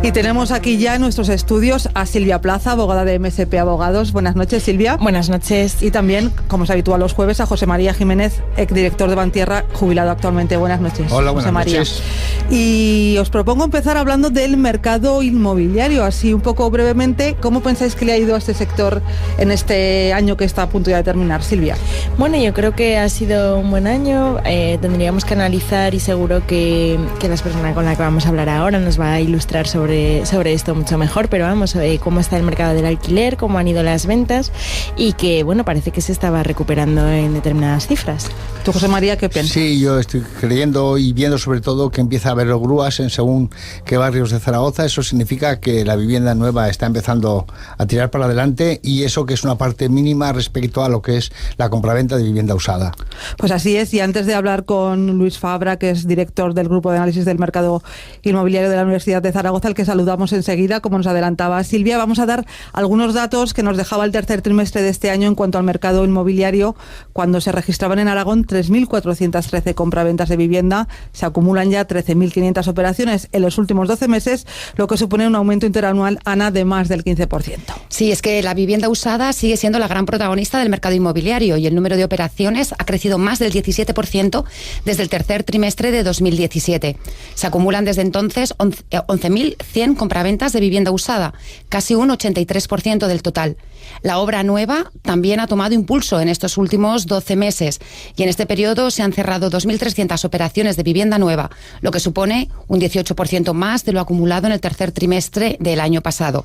Y tenemos aquí ya en nuestros estudios a Silvia Plaza, abogada de MSP Abogados. Buenas noches, Silvia. Buenas noches. Y también, como es habitual los jueves, a José María Jiménez, exdirector de Bantierra, jubilado actualmente. Buenas noches. Hola, José buenas María. noches. Y os propongo empezar hablando del mercado inmobiliario, así un poco brevemente. ¿Cómo pensáis que le ha ido a este sector en este año que está a punto ya de terminar, Silvia? Bueno, yo creo que ha sido un buen año. Tendríamos que analizar y seguro que la persona con la que vamos a hablar ahora nos va a ilustrar sobre esto mucho mejor, pero vamos, cómo está el mercado del alquiler, cómo han ido las ventas y que, bueno, parece que se estaba recuperando en determinadas cifras. ¿Tú, José María, qué piensas? Sí, yo estoy creyendo y viendo sobre todo que empieza a haber grúas en según qué barrios de Zaragoza. Eso significa que la vivienda nueva está empezando a tirar para adelante y eso que es una parte mínima respecto a lo que es la compraventa de vivienda usada. Pues así es, y antes de hablar con Luis Fabra, que es director del Grupo de Análisis del Mercado Inmobiliario de la Universidad de Zaragoza, al que saludamos enseguida, como nos adelantaba Silvia, vamos a dar algunos datos que nos dejaba el tercer trimestre de este año en cuanto al mercado inmobiliario, cuando se registraban en Aragón 3.413 compraventas de vivienda, se acumulan ya 13.500 operaciones en los últimos 12 meses, lo que supone un aumento interanual, Ana, de más del 15%. Sí, es que la vivienda usada sigue siendo la gran protagonista del mercado inmobiliario y el número de operaciones ha crecido más del 17% desde el tercer trimestre de 2017. Se acumulan desde entonces 11.100 compraventas de vivienda usada, casi un 83% del total. La obra nueva también ha tomado impulso en estos últimos 12 meses y en este periodo se han cerrado 2.300 operaciones de vivienda nueva, lo que supone un 18% más de lo acumulado en el tercer trimestre del año pasado.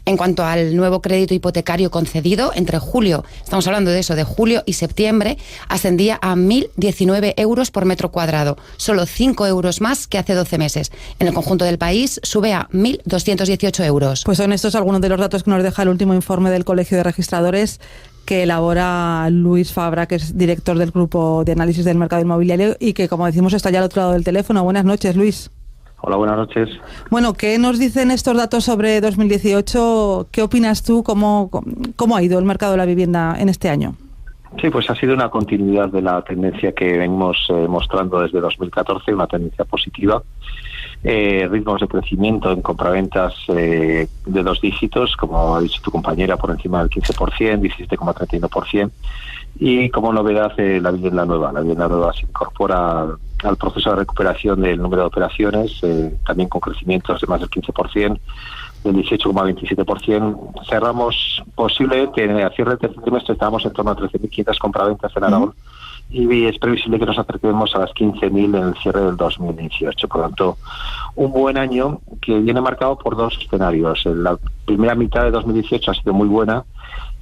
En cuanto al nuevo crédito hipotecario concedido, entre julio, estamos hablando de eso, de julio y septiembre, ascendía a 1.019 euros por metro cuadrado, solo 5 euros más que hace 12 meses. En el conjunto del país sube a 1.218 euros. Pues son estos algunos de los datos que nos deja el último informe del Colegio de Registradores que elabora Luis Fabra, que es director del Grupo de Análisis del Mercado Inmobiliario y que, como decimos, está ya al otro lado del teléfono. Buenas noches, Luis. Hola, buenas noches. Bueno, ¿qué nos dicen estos datos sobre 2018? ¿Qué opinas tú? ¿Cómo ha ido el mercado de la vivienda en este año? Sí, pues ha sido una continuidad de la tendencia que venimos mostrando desde 2014, una tendencia positiva. Ritmos de crecimiento en compraventas de 2 dígitos, como ha dicho tu compañera, por encima del 15%, 17,31%. Y como novedad, la vivienda nueva. La vivienda nueva se incorpora al proceso de recuperación del número de operaciones, también con crecimientos de más del 15%, del 18,27%. Cerramos posiblemente, a cierre del tercer trimestre estábamos en torno a 13.500 compraventas en Aragón, y es previsible que nos acerquemos a las 15.000 en el cierre del 2018. Por lo tanto, un buen año que viene marcado por 2 escenarios. La primera mitad de 2018 ha sido muy buena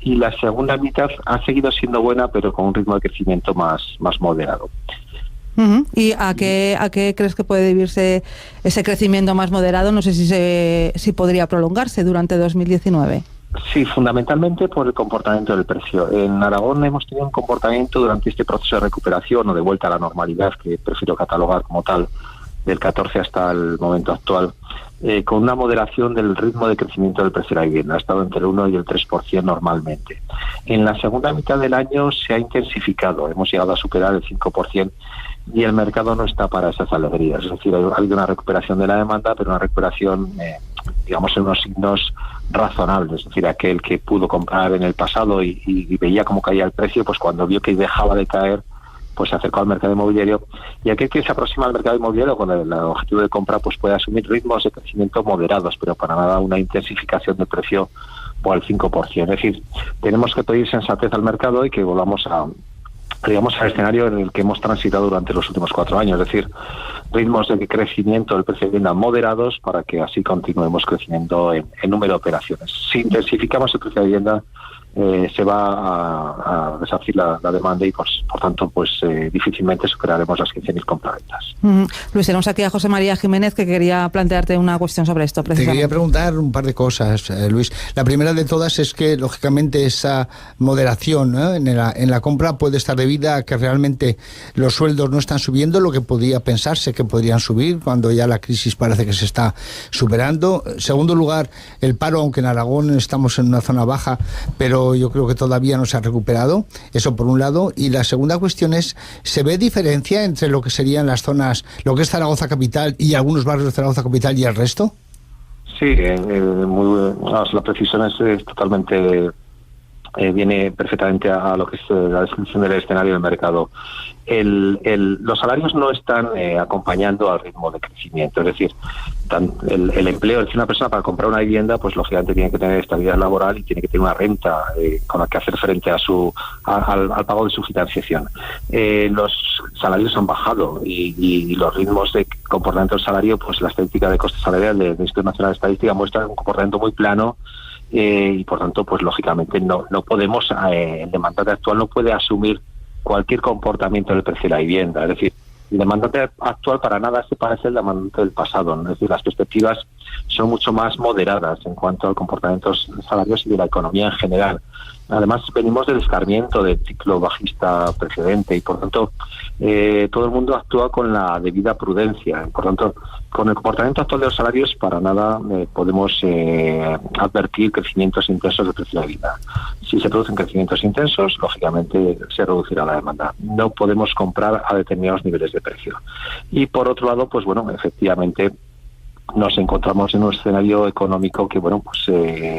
y la segunda mitad ha seguido siendo buena, pero con un ritmo de crecimiento más moderado. ¿Y a qué crees que puede deberse ese crecimiento más moderado? No sé si podría prolongarse durante 2019. Sí, fundamentalmente por el comportamiento del precio. En Aragón hemos tenido un comportamiento durante este proceso de recuperación o de vuelta a la normalidad, que prefiero catalogar como tal, del 14 hasta el momento actual, con una moderación del ritmo de crecimiento del precio de la vivienda. Ha estado entre el 1 y el 3% normalmente. En la segunda mitad del año se ha intensificado, hemos llegado a superar el 5% y el mercado no está para esas alegrías. Es decir, ha habido una recuperación de la demanda, pero una recuperación, digamos, en unos signos razonables. Es decir, aquel que pudo comprar en el pasado y veía cómo caía el precio, pues cuando vio que dejaba de caer, pues se acercó al mercado inmobiliario, y aquel que se aproxima al mercado inmobiliario con el objetivo de compra, pues puede asumir ritmos de crecimiento moderados, pero para nada una intensificación del precio por el 5%. Es decir, tenemos que pedir sensatez al mercado y que volvamos al escenario en el que hemos transitado durante los últimos 4 años, es decir, ritmos de crecimiento del precio de vivienda moderados para que así continuemos creciendo en número de operaciones. Si intensificamos el precio de vivienda, se va a resarcir la demanda y por tanto difícilmente superaremos las 15.000 compraventas. Luis, tenemos aquí a José María Jiménez, que quería plantearte una cuestión sobre esto. Te quería preguntar un par de cosas, Luis. La primera de todas es que lógicamente esa moderación en la compra puede estar debida a que realmente los sueldos no están subiendo lo que podía pensarse que podrían subir cuando ya la crisis parece que se está superando. En segundo lugar, el paro, aunque en Aragón estamos en una zona baja, pero yo creo que todavía no se ha recuperado, eso por un lado. Y la segunda cuestión es, ¿se ve diferencia entre lo que serían las zonas, lo que es Zaragoza capital y algunos barrios de Zaragoza capital y el resto? Sí, la precisión es totalmente... viene perfectamente a lo que es la descripción del escenario del mercado. Los salarios no están acompañando al ritmo de crecimiento, es decir, el empleo, es decir, una persona para comprar una vivienda, pues lógicamente tiene que tener estabilidad laboral y tiene que tener una renta con la que hacer frente al pago de su financiación. Los salarios han bajado y los ritmos de comportamiento del salario, pues la estadística de coste salarial del Instituto Nacional de Estadística muestra un comportamiento muy plano. Y por tanto, pues lógicamente no podemos, el demandante actual no puede asumir cualquier comportamiento del precio de la vivienda. Es decir, el demandante actual para nada se parece al demandante del pasado, ¿no? Es decir, las perspectivas son mucho más moderadas en cuanto al comportamiento de salarios y de la economía en general. Además, venimos del escarmiento del ciclo bajista precedente y, por tanto, todo el mundo actúa con la debida prudencia. Por tanto, con el comportamiento actual de los salarios, para nada podemos advertir crecimientos intensos del precio de la vida. Si se producen crecimientos intensos, lógicamente se reducirá la demanda. No podemos comprar a determinados niveles de precio. Y, por otro lado, pues bueno, efectivamente, nos encontramos en un escenario económico que, bueno, pues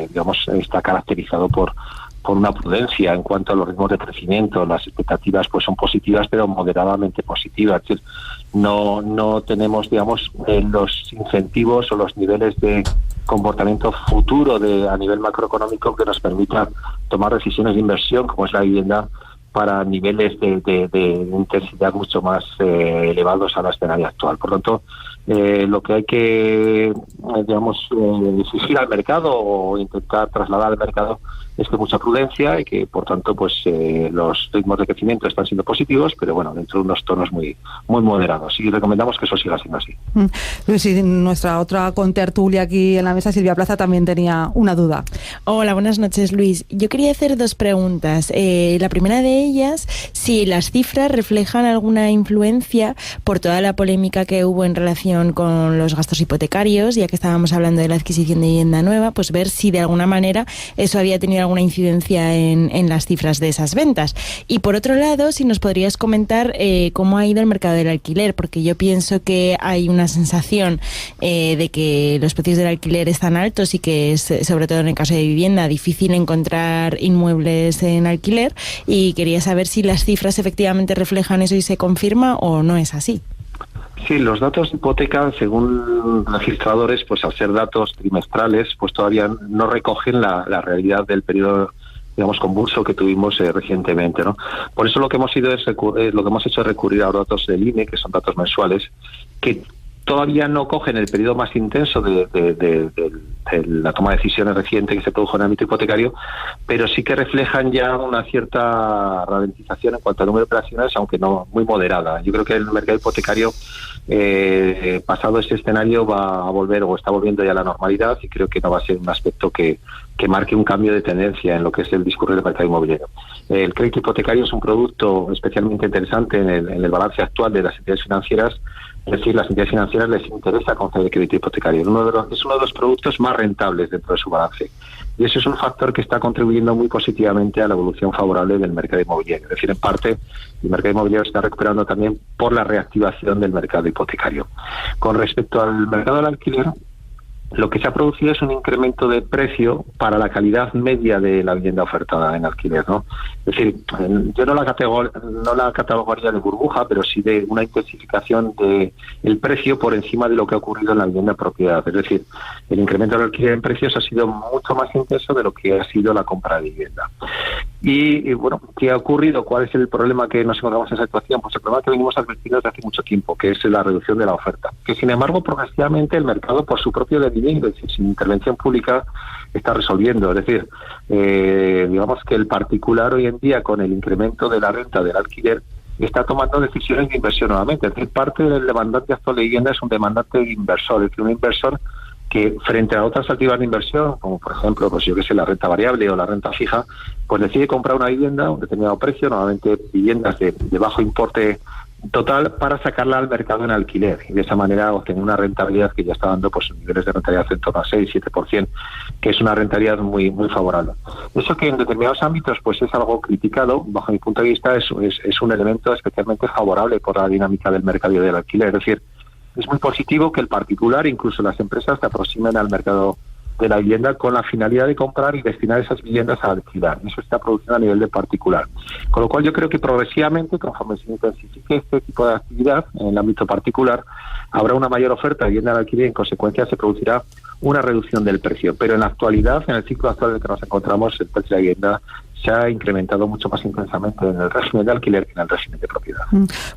digamos, está caracterizado por una prudencia en cuanto a los ritmos de crecimiento. Las expectativas pues son positivas, pero moderadamente positivas. Es decir, no tenemos, digamos, los incentivos o los niveles de comportamiento futuro a nivel macroeconómico que nos permita tomar decisiones de inversión, como es la vivienda, para niveles de intensidad mucho más elevados al escenario actual. Por lo tanto, lo que hay que, digamos, exigir al mercado o intentar trasladar al mercado es que mucha prudencia y que, por tanto, pues los ritmos de crecimiento están siendo positivos, pero bueno, dentro de unos tonos muy muy moderados. Y recomendamos que eso siga siendo así. Luis, y nuestra otra contertulia aquí en la mesa, Silvia Plaza, también tenía una duda. Hola, buenas noches, Luis. Yo quería hacer dos preguntas. La primera de ellas, si las cifras reflejan alguna influencia por toda la polémica que hubo en relación con los gastos hipotecarios, ya que estábamos hablando de la adquisición de vivienda nueva, pues ver si de alguna manera eso había tenido alguna incidencia en las cifras de esas ventas. Y por otro lado, si nos podrías comentar cómo ha ido el mercado del alquiler, porque yo pienso que hay una sensación de que los precios del alquiler están altos y que es, sobre todo en el caso de vivienda, difícil encontrar inmuebles en alquiler, y quería saber si las cifras efectivamente reflejan eso y se confirma o no es así. Sí, los datos de hipoteca, según registradores, pues al ser datos trimestrales, pues todavía no recogen la realidad del periodo, digamos, convulso que tuvimos recientemente, ¿no? Por eso lo que hemos hecho es recurrir a los datos del INE, que son datos mensuales, que todavía no cogen el periodo más intenso de la toma de decisiones reciente que se produjo en el ámbito hipotecario, pero sí que reflejan ya una cierta ralentización en cuanto al número de operaciones, aunque no muy moderada. Yo creo que el mercado hipotecario, pasado ese escenario, va a volver o está volviendo ya a la normalidad, y creo que no va a ser un aspecto que marque un cambio de tendencia en lo que es el discurrir del mercado inmobiliario. El crédito hipotecario es un producto especialmente interesante en el balance actual de las entidades financieras. Es decir, las entidades financieras les interesa conceder crédito hipotecario. Es uno de los productos más rentables dentro de su balance. Y eso es un factor que está contribuyendo muy positivamente a la evolución favorable del mercado inmobiliario. Es decir, en parte, el mercado inmobiliario está recuperando también por la reactivación del mercado hipotecario. Con respecto al mercado del alquiler, lo que se ha producido es un incremento de precio para la calidad media de la vivienda ofertada en alquiler, ¿no? Es decir, yo no la catalogaría de burbuja, pero sí de una intensificación de el precio por encima de lo que ha ocurrido en la vivienda en propiedad. Es decir, el incremento del alquiler en precios ha sido mucho más intenso de lo que ha sido la compra de vivienda. Y bueno, ¿qué ha ocurrido? ¿Cuál es el problema que nos encontramos en esa situación? Pues el problema que venimos advirtiendo desde hace mucho tiempo, que es la reducción de la oferta. Que sin embargo, progresivamente el mercado, por su propio debilidad, es decir, sin intervención pública, está resolviendo. Es decir, digamos que el particular hoy en día, con el incremento de la renta del alquiler, está tomando decisiones de inversión nuevamente. Es decir, parte del demandante actual de vivienda es un demandante inversor, es decir, un inversor que frente a otras alternativas de inversión, como por ejemplo, pues yo que sé, la renta variable o la renta fija, pues decide comprar una vivienda a un determinado precio, normalmente viviendas de bajo importe total, para sacarla al mercado en alquiler, y de esa manera obtener una rentabilidad que ya está dando pues niveles de rentabilidad en torno a 6-7%, que es una rentabilidad muy muy favorable. Eso, que en determinados ámbitos pues es algo criticado, bajo mi punto de vista es un elemento especialmente favorable por la dinámica del mercado del alquiler. Es decir, es muy positivo que el particular, incluso las empresas, se aproximen al mercado de la vivienda con la finalidad de comprar y destinar esas viviendas a alquilar. Eso está produciendo a nivel de particular. Con lo cual yo creo que progresivamente, conforme se intensifique este tipo de actividad en el ámbito particular, habrá una mayor oferta de vivienda al alquiler y en consecuencia se producirá una reducción del precio. Pero en la actualidad, en el ciclo actual en el que nos encontramos, el precio de la vivienda se ha incrementado mucho más intensamente en el régimen de alquiler que en el régimen de propiedad.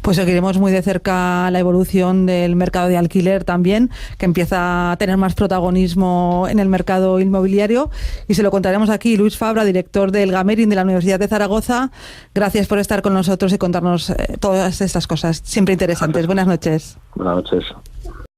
Pues seguiremos muy de cerca la evolución del mercado de alquiler también, que empieza a tener más protagonismo en el mercado inmobiliario, y se lo contaremos aquí. Luis Fabra, director del Gamerin de la Universidad de Zaragoza, gracias por estar con nosotros y contarnos todas estas cosas siempre interesantes. Buenas noches. Buenas noches.